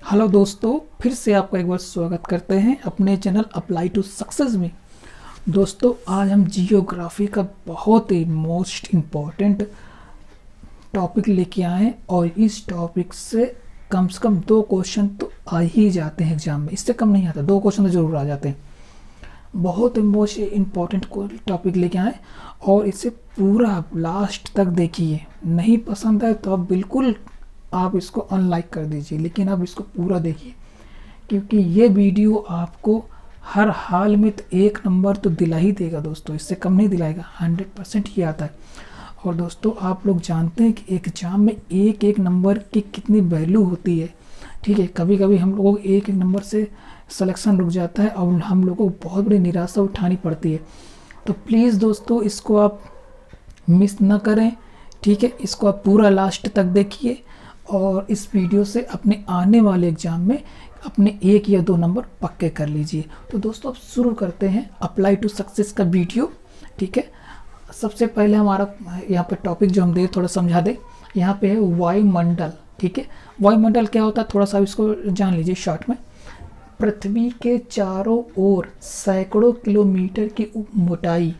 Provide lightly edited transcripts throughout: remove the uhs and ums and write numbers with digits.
Hello दोस्तों, फिर से आपका एक बार स्वागत करते हैं अपने चैनल अप्लाई टू सक्सेस में। दोस्तों, आज हम जियोग्राफी का बहुत ही मोस्ट इम्पॉर्टेंट टॉपिक लेके आए हैं और इस टॉपिक से कम दो क्वेश्चन तो आ ही जाते हैं एग्जाम में। इससे कम नहीं आता, दो क्वेश्चन तो जरूर आ जाते हैं। बहुत मोस्ट इम्पॉर्टेंट टॉपिक लेके आए और इसे पूरा लास्ट तक देखिए। नहीं पसंद है तो आप बिल्कुल आप इसको अनलाइक कर दीजिए, लेकिन आप इसको पूरा देखिए, क्योंकि ये वीडियो आपको हर हाल में तो 1 नंबर तो दिला ही देगा दोस्तों, इससे कम नहीं दिलाएगा। 100% ही आता है। और दोस्तों, आप लोग जानते हैं कि एग्ज़ाम में एक एक नंबर की कितनी वैल्यू होती है। ठीक है, कभी कभी हम लोगों को एक एक नंबर से सिलेक्शन रुक जाता है और हम लोगों को बहुत बड़ी निराशा उठानी पड़ती है। तो प्लीज़ दोस्तों, इसको आप मिस ना करें। ठीक है, इसको आप पूरा लास्ट तक देखिए और इस वीडियो से अपने आने वाले एग्ज़ाम में अपने 1 या 2 नंबर पक्के कर लीजिए। तो दोस्तों, अब शुरू करते हैं अप्लाई टू सक्सेस का वीडियो। ठीक है, सबसे पहले हमारा यहाँ पे टॉपिक जो हम दे थोड़ा समझा दे। यहाँ पे है वायुमंडल। ठीक है, वायुमंडल क्या होता है थोड़ा सा इसको जान लीजिए शॉर्ट में। पृथ्वी के चारों ओर सैकड़ों किलोमीटर की मोटाई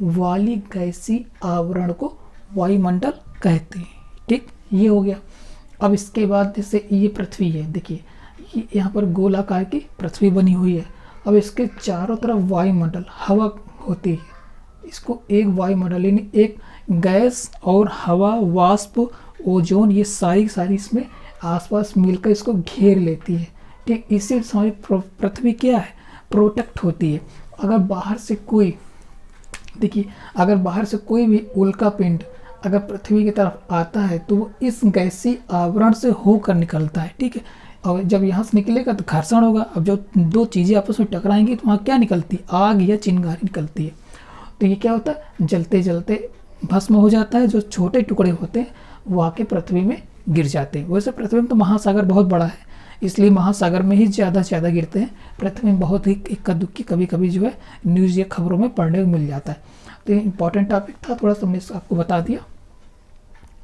वाली गैसीय आवरण को वायुमंडल कहते हैं। ठीक, ये हो गया। अब इसके बाद जैसे ये पृथ्वी है, देखिए यहाँ पर गोलाकार की पृथ्वी बनी हुई है। अब इसके चारों तरफ वायुमंडल हवा होती है। इसको एक वायुमंडल यानी एक गैस और हवा, वाष्प, ओजोन, ये सारी इसमें आसपास मिलकर इसको घेर लेती है। ठीक, इससे हमारी पृथ्वी क्या है, प्रोटेक्ट होती है। अगर बाहर से कोई भी उल्का पिंड अगर पृथ्वी की तरफ आता है तो वो इस गैसीय आवरण से होकर निकलता है। ठीक है, और जब यहाँ से निकलेगा तो घर्षण होगा। अब जो दो चीज़ें आपस में टकराएंगी तो वहाँ क्या निकलती है, आग या चिंगारी निकलती है। तो ये क्या होता है, जलते जलते भस्म हो जाता है। जो छोटे टुकड़े होते हैं वो आके पृथ्वी में गिर जाते हैं। वैसे पृथ्वी में तो महासागर बहुत बड़ा है, इसलिए महासागर में ही ज़्यादा से ज़्यादा गिरते हैं। पृथ्वी में बहुत ही इक्का दुक्की कभी कभी जो है न्यूज़ या खबरों में पढ़ने को मिल जाता है। तो ये इंपॉर्टेंट टॉपिक था, थोड़ा सा हमने आपको बता दिया।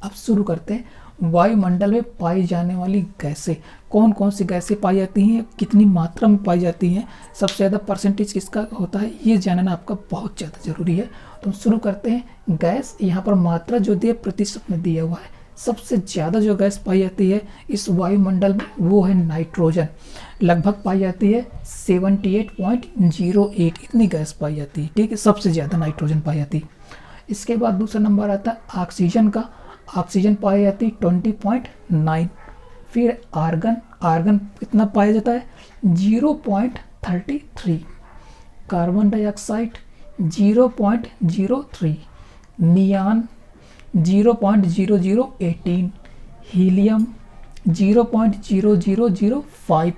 अब शुरू करते हैं। वायुमंडल में पाई जाने वाली गैसें, कौन कौन सी गैसें पाई जाती हैं, कितनी मात्रा में पाई जाती हैं, सबसे ज़्यादा परसेंटेज किसका होता है, ये जानना आपका बहुत ज़्यादा ज़रूरी है। तो शुरू करते हैं। गैस, यहाँ पर मात्रा जो दिया प्रतिशत में दिया हुआ है। सबसे ज़्यादा जो गैस पाई जाती है इस वायुमंडल में वो है नाइट्रोजन। लगभग पाई जाती है 78.08, इतनी गैस पाई जाती है। ठीक है, सबसे ज़्यादा नाइट्रोजन पाई जाती है। इसके बाद दूसरा नंबर आता है ऑक्सीजन का। ऑक्सीजन पाई जाती है 20.9। फिर आर्गन कितना पाया जाता है 0.33। Carbon dioxide 0.03। नियान 0.0018। हीलियम 0.0005।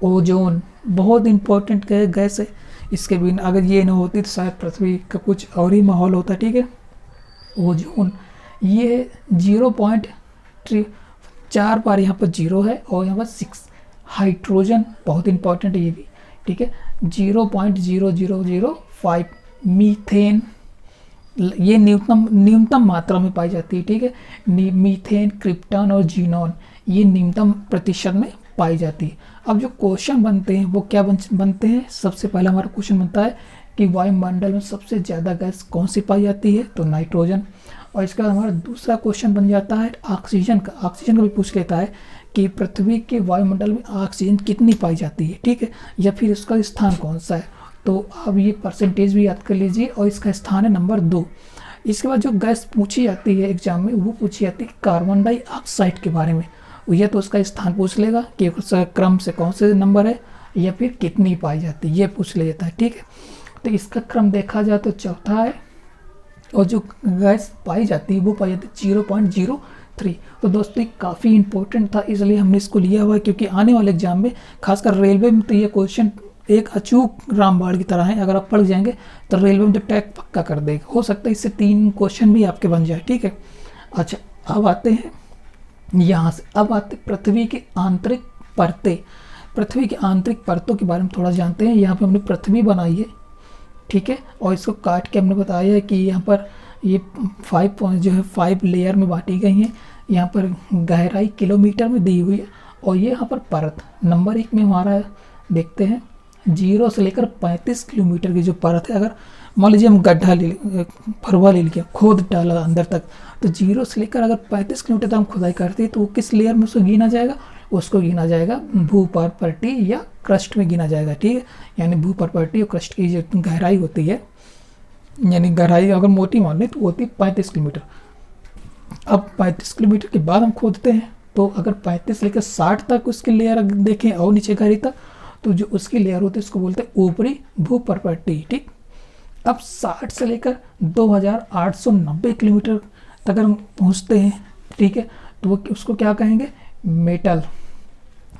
ओजोन बहुत इंपॉर्टेंट गैस है, इसके बिना अगर ये ना होती तो शायद पृथ्वी का कुछ और ही माहौल होता। ठीक है, ओजोन ये 0.3, 4 बार यहाँ पर 0 है और यहाँ पर 6। हाइड्रोजन बहुत इंपॉर्टेंट है ये भी। ठीक है, 0.0005। मीथेन ये न्यूनतम मात्रा में पाई जाती है। ठीक है, मीथेन, क्रिप्टॉन और जीनॉन ये न्यूनतम प्रतिशत में पाई जाती है। अब जो क्वेश्चन बनते हैं वो क्या बनते हैं, सबसे पहला हमारा क्वेश्चन बनता है कि वायुमंडल में सबसे ज़्यादा गैस कौन सी पाई जाती है, तो नाइट्रोजन। और इसके बाद हमारा दूसरा क्वेश्चन बन जाता है ऑक्सीजन का। ऑक्सीजन का भी पूछ लेता है कि पृथ्वी के वायुमंडल में ऑक्सीजन कितनी पाई जाती है। ठीक है, या फिर इसका स्थान कौन सा है। तो अब ये परसेंटेज भी याद कर लीजिए और इसका स्थान है नंबर 2। इसके बाद जो गैस पूछी जाती है एग्जाम में वो पूछी जाती है कार्बन डाइऑक्साइड के बारे में। यह तो उसका स्थान पूछ लेगा कि उसका क्रम से कौन से नंबर है या फिर कितनी पाई जाती है, ये पूछ ले जाता है। ठीक है, तो इसका क्रम देखा जाए तो चौथा है और जो गैस पाई जाती है वो पाई जाती है 0.03। तो दोस्तों काफ़ी इंपॉर्टेंट था, इसलिए हमने इसको लिया हुआ है, क्योंकि आने वाले एग्जाम में खासकर रेलवे में तो ये क्वेश्चन एक अचूक रामबाण की तरह है। अगर आप पढ़ जाएंगे तो रेलवे में तो टैग पक्का कर देगा। हो सकता है इससे 3 क्वेश्चन भी आपके बन जाए। ठीक है, अच्छा अब आते हैं यहाँ से। अब आते पृथ्वी की आंतरिक परतें। पृथ्वी की आंतरिक परतों के बारे में थोड़ा जानते हैं। यहाँ पे हमने पृथ्वी बनाई है। ठीक है, और इसको काट के हमने बताया है कि यहाँ पर ये 5 लेयर में बांटी गई हैं। यहाँ पर गहराई किलोमीटर में दी हुई है और ये यहाँ पर परत नंबर 1 में हमारा देखते हैं 0 से लेकर 35 किलोमीटर की जो परत है। अगर मान लीजिए हम गड्ढा ले फरवा ले लिया, खोद डाला अंदर तक, तो 0 से लेकर अगर 35 किलोमीटर तक हम खुदाई करते हैं तो वो किस लेयर में उसको गिना जाएगा? उसको गिना जाएगा भूपर्पटी या क्रस्ट में गिना जाएगा, ठीक है। यानी भूपर्पटी और क्रस्ट की जो गहराई होती है, यानी गहराई अगर मोटी मान लें तो होती है 35 किलोमीटर। अब 35 किलोमीटर के बाद हम खोदते हैं, तो अगर 35 लेकर 60 तक उसकी लेयर देखें और नीचे गहराई तक, तो जो उसकी लेयर होती है उसको बोलते हैं ऊपरी भूपर्पटी, ठीक। अब 60 से लेकर 2890 किलोमीटर तक अगर हम पहुँचते हैं, ठीक है, तो वो उसको क्या कहेंगे? मेटल।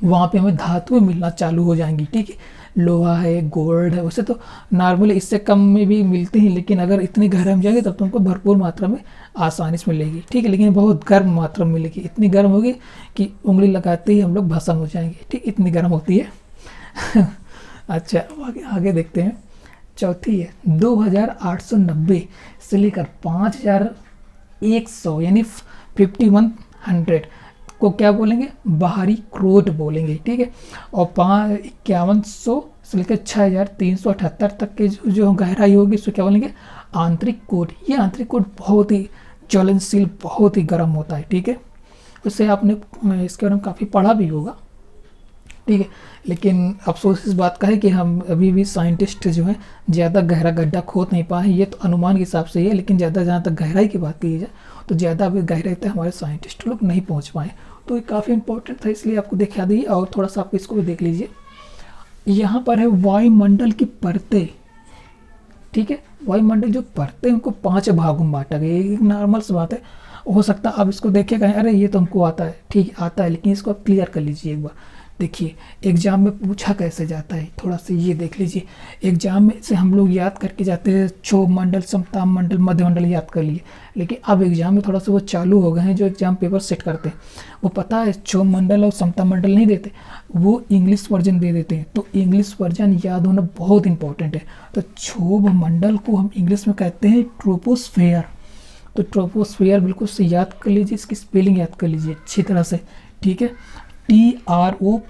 वहाँ पे हमें धातुएं मिलना चालू हो जाएंगी, ठीक है। लोहा है, गोल्ड है, वैसे तो नॉर्मली इससे कम में भी मिलती हैं, लेकिन अगर इतनी गहराई में जाएंगे तब तो हमको भरपूर मात्रा में आसानी से मिलेगी, ठीक है। लेकिन बहुत गर्म मात्रा में मिलेगी, इतनी गर्म होगी कि उंगली लगाते ही हम लोग भस्म हो जाएंगे, ठीक, इतनी गर्म होती है। अच्छा, आगे देखते हैं। चौथी है 2890 से लेकर 5100 यानी 5100 को क्या बोलेंगे? बाहरी क्रोट बोलेंगे, ठीक है। और 5100 से लेकर 6378 तक के जो गहराई होगी उसको क्या बोलेंगे? आंतरिक कोट। ये आंतरिक कोट बहुत ही ज्वलनशील, बहुत ही गर्म होता है, ठीक है। उससे आपने इसके बारे में काफ़ी पढ़ा भी होगा, ठीक है। लेकिन अफसोस इस बात का है कि हम अभी भी साइंटिस्ट जो हैं ज़्यादा गहरा गड्ढा खोद नहीं पाए। ये तो अनुमान के हिसाब से ही है, लेकिन ज़्यादा जहाँ तक गहराई की बात की जाए तो ज़्यादा अभी गहराई तक हमारे साइंटिस्ट लोग नहीं पहुँच पाए। तो ये काफ़ी इंपॉर्टेंट था, इसलिए आपको दिखा दी। और थोड़ा सा आप इसको भी देख लीजिए। यहाँ पर है वायुमंडल की परतें, ठीक है। वायुमंडल जो परतें उनको 5 भागों में बांटा गया। एक नॉर्मल सी बात है, हो सकता है आप इसको देखिए कहें अरे ये तो हमको आता है, ठीक आता है, लेकिन इसको आप क्लियर कर लीजिए एक बार। देखिए एग्जाम में पूछा कैसे जाता है, थोड़ा सा ये देख लीजिए। एग्जाम में से हम लोग याद करके जाते हैं, क्षोभ मंडल, समताप मंडल, मध्य मंडल याद कर लिए। लेकिन अब एग्जाम में थोड़ा सा वो चालू हो गए हैं जो एग्जाम पेपर सेट करते हैं, वो पता है क्षोभ मंडल और समताप मंडल नहीं देते, वो इंग्लिश वर्जन दे देते हैं। तो इंग्लिश वर्जन याद होना बहुत इंपॉर्टेंट है। तो क्षोभ मंडल को हम इंग्लिश में कहते हैं ट्रोपोस्फेयर। तो ट्रोपोस्फेयर बिल्कुल से याद कर लीजिए, इसकी स्पेलिंग याद कर लीजिए अच्छी तरह से, ठीक है। TROPOSPHERE,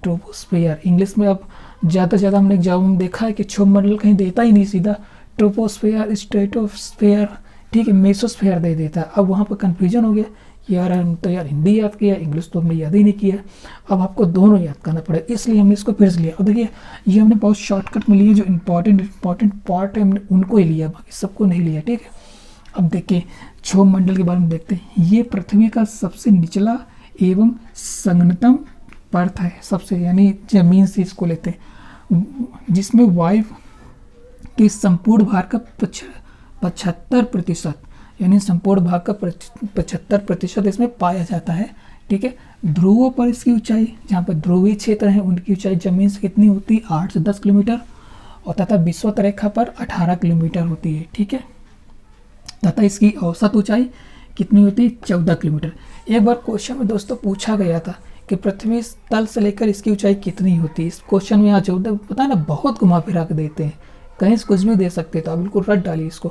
troposphere. इंग्लिश में अब ज़्यादा से ज़्यादा हमने एग्जाम में देखा है कि क्षोभ मंडल कहीं देता ही नहीं, सीधा ट्रोपोस्फेयर, स्ट्रेटोस्फेयर, ठीक है, मेसोस्फेयर दे देता है। अब वहाँ पर कन्फ्यूजन हो गया, यार हम तो यार हिंदी याद किया, इंग्लिश तो हमने याद ही नहीं किया। अब आपको दोनों याद करना पड़ेगा, इसलिए हमने इसको फिर से लिया। और देखिए ये हमने बहुत शॉर्टकट में लिए, जो इंपॉर्टेंट पार्ट है हमने उनको ही लिया, बाकी सबको नहीं लिया, ठीक है। अब देखिए क्षोभ मंडल के बारे में देखते हैं। ये पृथ्वी का सबसे निचला एवं संघनतम परत है, सबसे, यानी जमीन से इसको लेते हैं, जिसमें वायु के संपूर्ण भार का 75%, यानी संपूर्ण भाग का 75% इसमें पाया जाता है, ठीक है। ध्रुवों पर इसकी ऊंचाई, जहाँ पर ध्रुवीय क्षेत्र है उनकी ऊंचाई जमीन से कितनी होती है? 8 से 10 किलोमीटर, और तथा विषुवत रेखा पर 18 किलोमीटर होती है, ठीक है। तथा इसकी औसत ऊंचाई कितनी होती है? 14 किलोमीटर। एक बार क्वेश्चन में दोस्तों पूछा गया था कि पृथ्वी तल से लेकर इसकी ऊंचाई कितनी होती है। इस क्वेश्चन में यहाँ 14 पता है ना, बहुत घुमा फिरा के देते हैं, कहीं से कुछ भी दे सकते हैं, तो आप बिल्कुल रट डालिए इसको।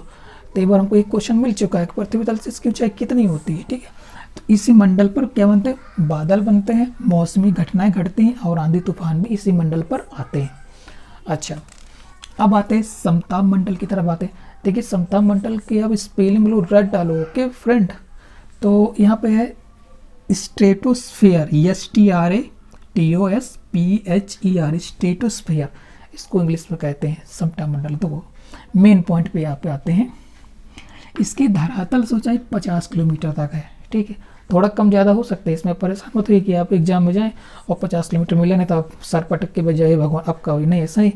तो एक बार हमको एक क्वेश्चन मिल चुका है कि पृथ्वी तल से इसकी ऊंचाई कितनी होती है, ठीक है। तो इसी मंडल पर क्या बनते हैं? बादल बनते हैं, मौसमी घटनाएं घटती हैं, और आंधी तूफान भी इसी मंडल पर आते हैं। अच्छा, अब आते हैं समताप मंडल की तरफ आते हैं। देखिए समताप मंडल की अब स्पेलिंग लोग रट डालो, ओके फ्रेंड। तो यहाँ पे है स्ट्रेटोस्फेयर, STRATOSPHER, स्ट्रेटोस्फेयर, इसको इंग्लिश में कहते हैं समताप मंडल। तो मेन पॉइंट पे यहाँ पे आते हैं। इसकी धरातल से ऊंचाई 50 किलोमीटर तक है, ठीक है। थोड़ा कम ज़्यादा हो सकता है, इसमें परेशान मत होइए कि आप एग्जाम में जाएं और 50 किलोमीटर मिले नहीं तो आप सर पटक के बजाय भगवान आपका हो, नहीं, ऐसा ही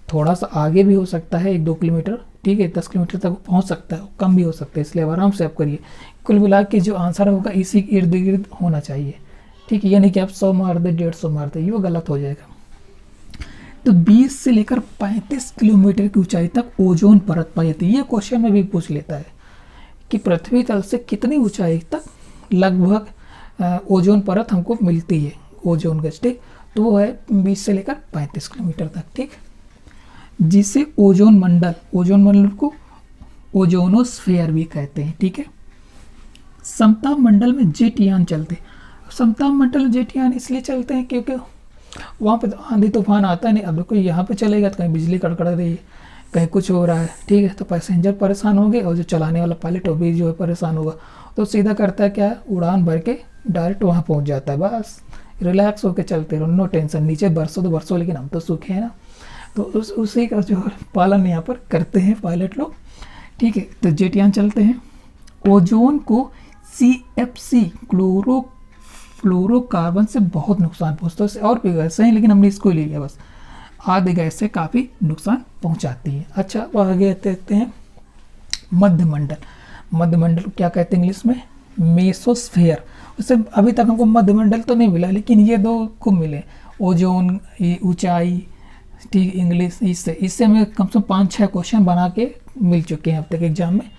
थोड़ा सा आगे भी हो सकता है, 1-2 किलोमीटर, ठीक है, 10 किलोमीटर तक पहुंच सकता है, कम भी हो सकता है, इसलिए आराम से आप करिए। कुल मिला के जो आंसर होगा इसी के इर्द गिर्द होना चाहिए, ठीक है। यानी कि आप 100 मार दे, 150 मार दे, ये वो गलत हो जाएगा। तो 20 से लेकर 35 किलोमीटर की ऊंचाई तक ओजोन परत पाई जाती है। ये क्वेश्चन में भी पूछ लेता है कि पृथ्वी तल से कितनी ऊंचाई तक लगभग ओजोन परत हमको मिलती है, ओजोन गज, ठीक। तो वो है 20 से लेकर 35 किलोमीटर तक, ठीक। जिसे ओजोन मंडल को ओजोनोस्फेयर भी कहते हैं, ठीक है। समताप मंडल में जेट यान चलते। समताप मंडल जेठियान इसलिए चलते हैं क्योंकि वहाँ पे तो आंधी तूफान आता नहीं। अब कोई यहाँ पे चलेगा तो कहीं बिजली कड़कड़ा रही है, कहीं कुछ हो रहा है, ठीक है, तो पैसेंजर परेशान होंगे और जो चलाने वाला पायलट वो भी जो है परेशान होगा। तो सीधा करता है क्या, उड़ान भर के डायरेक्ट वहाँ पहुँच जाता है, बस रिलैक्स होकर चलते रहो, नो टेंशन। नीचे बरसों तो बरसों, लेकिन हम तो सूखे हैं ना, तो उसी का जो पालन यहाँ पर करते हैं पायलट लोग, ठीक है। तो जेठियान चलते हैं। ओजोन को CFC फ्लोरोकार्बन से बहुत नुकसान पहुँचता है। और भी गैसें हैं लेकिन हमने इसको ले लिया बस। आदि गैसें काफ़ी नुकसान पहुँचाती हैं। अच्छा, वो आगे देखते हैं मध्यमंडल। मध्यमंडल को क्या कहते हैं इंग्लिश में, मेसोस्फेयर। उससे अभी तक हमको मध्यमंडल तो नहीं मिला, लेकिन ये दो को मिले, ओजोन, ये ऊंचाई, ठीक, इंग्लिश। इससे हमें कम से कम 5-6 क्वेश्चन बना के मिल चुके हैं अब तक एग्जाम में।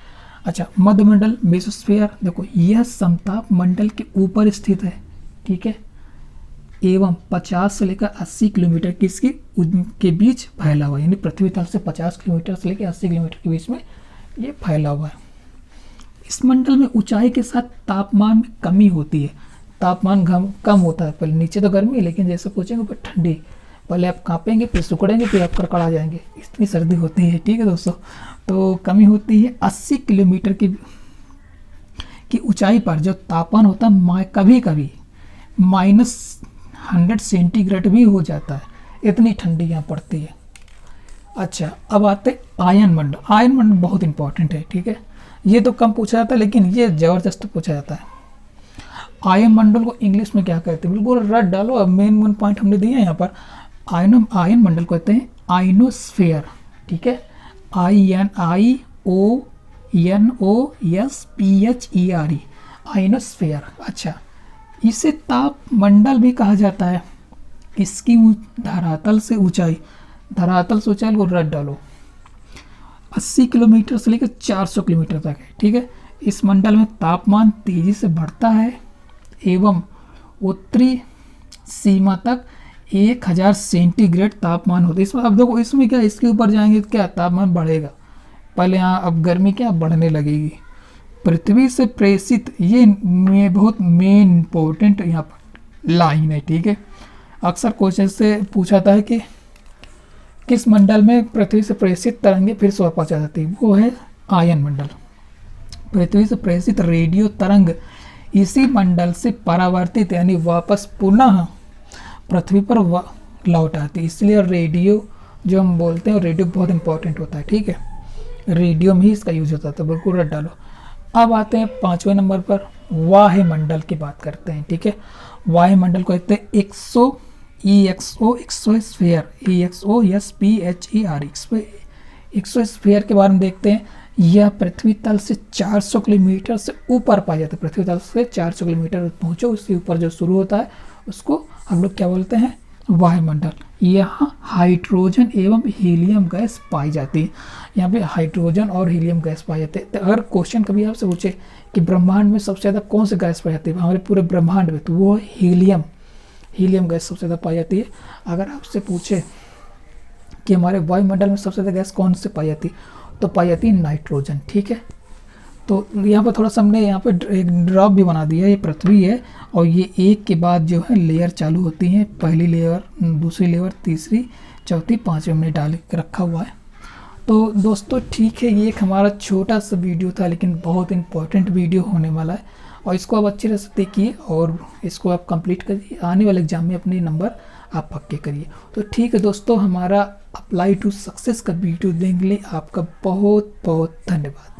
अच्छा, मध्यमंडल मेसोस्फेयर, देखो यह समताप मंडल के ऊपर स्थित है, ठीक है, एवं 50 से लेकर 80 किलोमीटर की इसकी के बीच फैला हुआ है। यानी पृथ्वी तल से 50 किलोमीटर से लेकर 80 किलोमीटर के बीच में ये फैला हुआ है। इस मंडल में ऊंचाई के साथ तापमान में कमी होती है। तापमान कम होता है, पहले नीचे तो गर्मी है, लेकिन जैसे पूछेंगे ऊपर ठंडी, पहले आप कांपेंगे, फिर सुखड़ेंगे, फिर आप कड़कड़ा जाएंगे, इतनी सर्दी होती है, ठीक है दोस्तों। तो कमी होती है 80 किलोमीटर की ऊंचाई पर जो तापमान होता है कभी कभी -100 सेंटीग्रेड भी हो जाता है, इतनी ठंडी यहाँ पड़ती है। अच्छा, अब आते हैं आयन मंडल। आयन मंडल बहुत इंपॉर्टेंट है, ठीक है, ये तो कम पूछा जाता है लेकिन ये ज़बरदस्त पूछा जाता है। आयन मंडल को इंग्लिश में क्या कहते हैं, बिल्कुल रट डालो। अब मेन पॉइंट हमने दिया है यहाँ पर। आयन मंडल को कहते हैं आइनोस्फेयर, ठीक है, IONOSPHERE, आइनोस्फेयर। अच्छा, इसे ताप मंडल भी कहा जाता है। इसकी धरातल से ऊंचाई को रट डालो 80 किलोमीटर से लेकर 400 किलोमीटर तक है, ठीक है। इस मंडल में तापमान तेजी से बढ़ता है एवं उत्तरी सीमा तक 1000 सेंटीग्रेड तापमान होता है। इसमें अब देखो, इसमें क्या, इसके ऊपर जाएंगे तो क्या तापमान बढ़ेगा, पहले यहाँ अब गर्मी क्या बढ़ने लगेगी। पृथ्वी से प्रेषित, ये बहुत मेन इंपॉर्टेंट यहाँ पर लाइन है, ठीक है। अक्सर क्वेश्चन से पूछा था कि किस मंडल में पृथ्वी से प्रेषित तरंगे फिर से वापस आ जाती है, वो है आयन मंडल। पृथ्वी से प्रेषित रेडियो तरंग इसी मंडल से परावर्तित यानी वापस पुनः पृथ्वी पर लौट आती है। इसलिए रेडियो जो हम बोलते हैं, रेडियो बहुत इंपॉर्टेंट होता है, ठीक है, रेडियो में ही इसका यूज होता है, तो बिल्कुल रट डालो। अब आते हैं 5वें नंबर पर, वायुमंडल की बात करते हैं, ठीक है। वायुमंडल को कहते हैं एक्सोस्फीयर के बारे में देखते हैं। यह पृथ्वी तल से 400 किलोमीटर से ऊपर पाया जाता है। पृथ्वी तल से 400 किलोमीटर पहुँचो, उसके ऊपर जो शुरू होता है उसको हम लोग क्या बोलते हैं, वायुमंडल। यहाँ हाइड्रोजन एवं हीलियम गैस पाई जाती है। यहाँ पे हाइड्रोजन और हीलियम गैस पाई जाती है। तो अगर क्वेश्चन कभी आपसे पूछे कि ब्रह्मांड में सबसे ज़्यादा कौन सी गैस पाई जाती है हमारे पूरे ब्रह्मांड में, तो वो हीलियम गैस सबसे ज़्यादा पाई जाती है। अगर आपसे पूछे कि हमारे वायुमंडल में सबसे ज़्यादा गैस कौन से पाई जाती है, तो पाई जाती है नाइट्रोजन, ठीक है। तो यहाँ पर थोड़ा सा हमने यहाँ पर एक ड्रॉप भी बना दिया है। ये पृथ्वी है और ये एक के बाद जो है लेयर चालू होती हैं, पहली लेयर, दूसरी लेयर, तीसरी, चौथी, पांचवी हमने डाल के रखा हुआ है। तो दोस्तों ठीक है, ये एक हमारा छोटा सा वीडियो था लेकिन बहुत इंपॉर्टेंट वीडियो होने वाला है, और इसको आप अच्छी तरह से देखिए और इसको आप कंप्लीट करिए। आने वाले एग्जाम में अपने नंबर आप पक्के करिए। तो ठीक है दोस्तों, हमारा अप्लाई टू सक्सेस का वीडियो देखने के लिए आपका बहुत बहुत धन्यवाद।